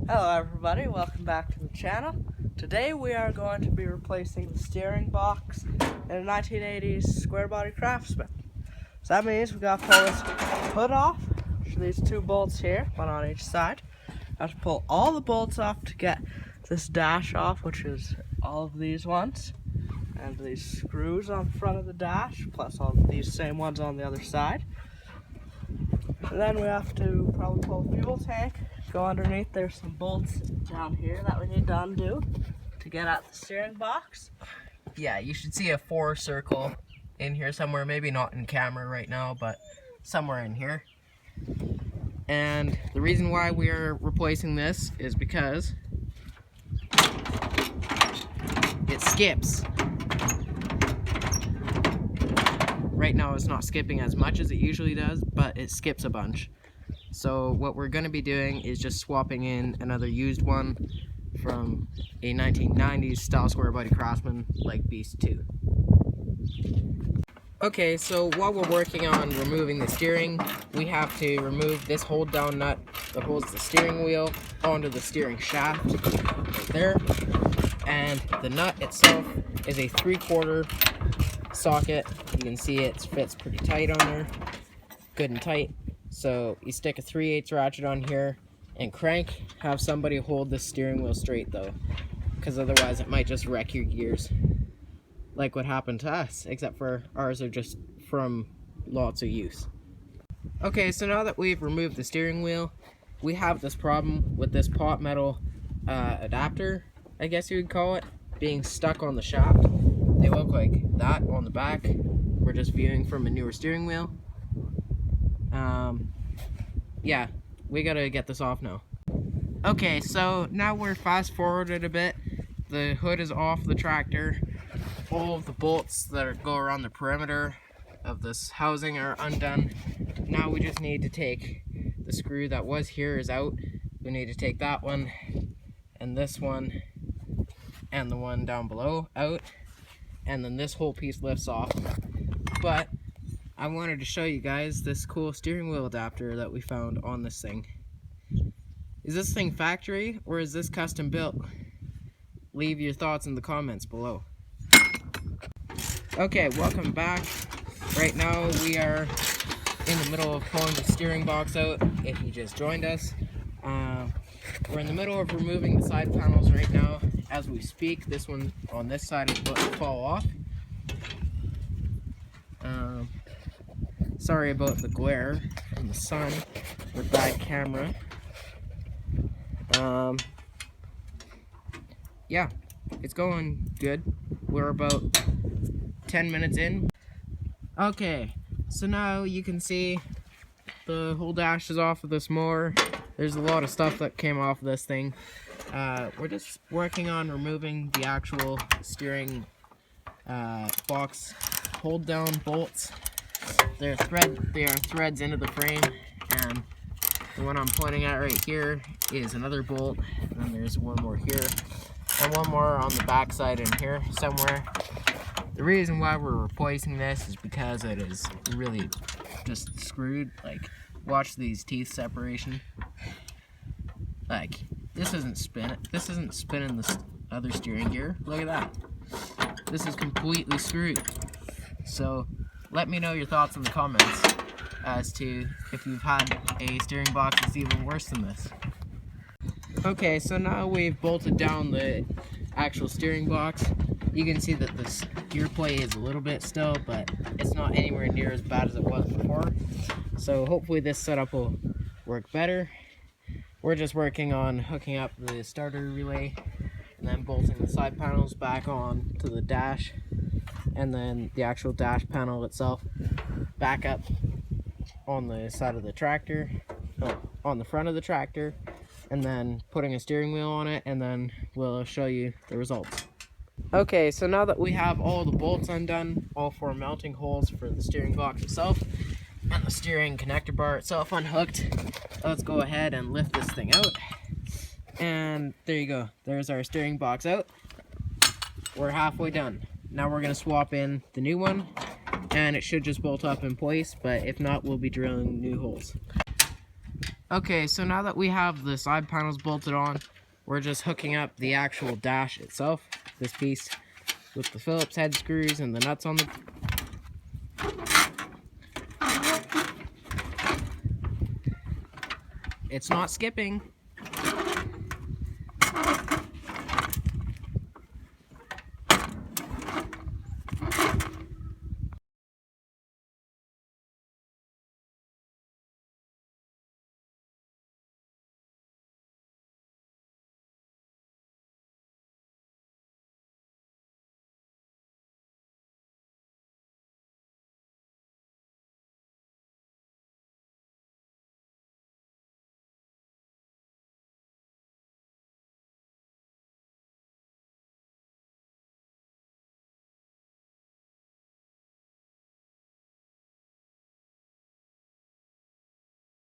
Hello everybody, welcome back to the channel. Today we are going to be replacing the steering box in a 1980s square body Craftsman. So that means we got to pull this hood off. So these two bolts here, one on each side. I have to pull all the bolts off to get this dash off, which is all of these ones. And these screws on the front of the dash, plus all these same ones on the other side. And then we have to probably pull the fuel tank, go underneath. There's some bolts down here that we need to undo to get at the steering box. Yeah, you should see a 4 circle in here somewhere, maybe not in camera right now, but somewhere in here. And the reason why we are replacing this is because it skips. Right now it's not skipping as much as it usually does, but it skips a bunch. So what we're going to be doing is just swapping in another used one from a 1990s style square body Craftsman like Beast 2. Okay, so while we're working on removing the steering, we have to remove this hold down nut that holds the steering wheel onto the steering shaft right there. And the nut itself is a 3/4 socket. You can see it fits pretty tight on there, good and tight. So you stick a 3/8 ratchet on here and crank. Have somebody hold the steering wheel straight though, because otherwise it might just wreck your gears, like what happened to us, except for ours are just from lots of use. Okay, so now that we've removed the steering wheel, we have this problem with this pot metal adapter, I guess you would call it, being stuck on the shaft. They look like that on the back. We're just viewing from a newer steering wheel. Yeah, we gotta get this off now. Okay, so now we're fast forwarded a bit. The hood is off the tractor. All of the bolts that go around the perimeter of this housing are undone. Now we just need to take the screw that was here is out. We need to take that one and this one and the one down below out, and then this whole piece lifts off. But I wanted to show you guys this cool steering wheel adapter that we found on this thing. Is this thing factory or is this custom built? Leave your thoughts in the comments below. Okay, welcome back. Right now we are in the middle of pulling the steering box out, if you just joined us. We're in the middle of removing the side panels right now. As we speak, this one on this side is about to fall off. Sorry about the glare from the sun with bad camera. Yeah, it's going good. We're about 10 minutes in. Okay, so now you can see the whole dash is off of this mower. There's a lot of stuff that came off of this thing. We're just working on removing the actual steering box hold down bolts. They are threads into the frame, and the one I'm pointing at right here is another bolt, and then there's one more here, and one more on the back side in here somewhere. The reason why we're replacing this is because it is really just screwed. Like, watch these teeth separation. Like, this isn't spinning the other steering gear. Look at that. This is completely screwed. So let me know your thoughts in the comments as to if you've had a steering box that's even worse than this. Okay, so now we've bolted down the actual steering box. You can see that this gear play is a little bit still, but it's not anywhere near as bad as it was before. So hopefully this setup will work better. We're just working on hooking up the starter relay and then bolting the side panels back on to the dash, and then the actual dash panel itself back up on the side of the tractor, on the front of the tractor, and then putting a steering wheel on it, and then we'll show you the results. Okay, so now that we have all the bolts undone, all 4 mounting holes for the steering box itself, and the steering connector bar itself unhooked, let's go ahead and lift this thing out. And there you go, there's our steering box out. We're halfway done. Now we're going to swap in the new one, and it should just bolt up in place, but if not, we'll be drilling new holes. Okay, so now that we have the side panels bolted on, we're just hooking up the actual dash itself, this piece, with the Phillips head screws and the nuts on the... It's not skipping.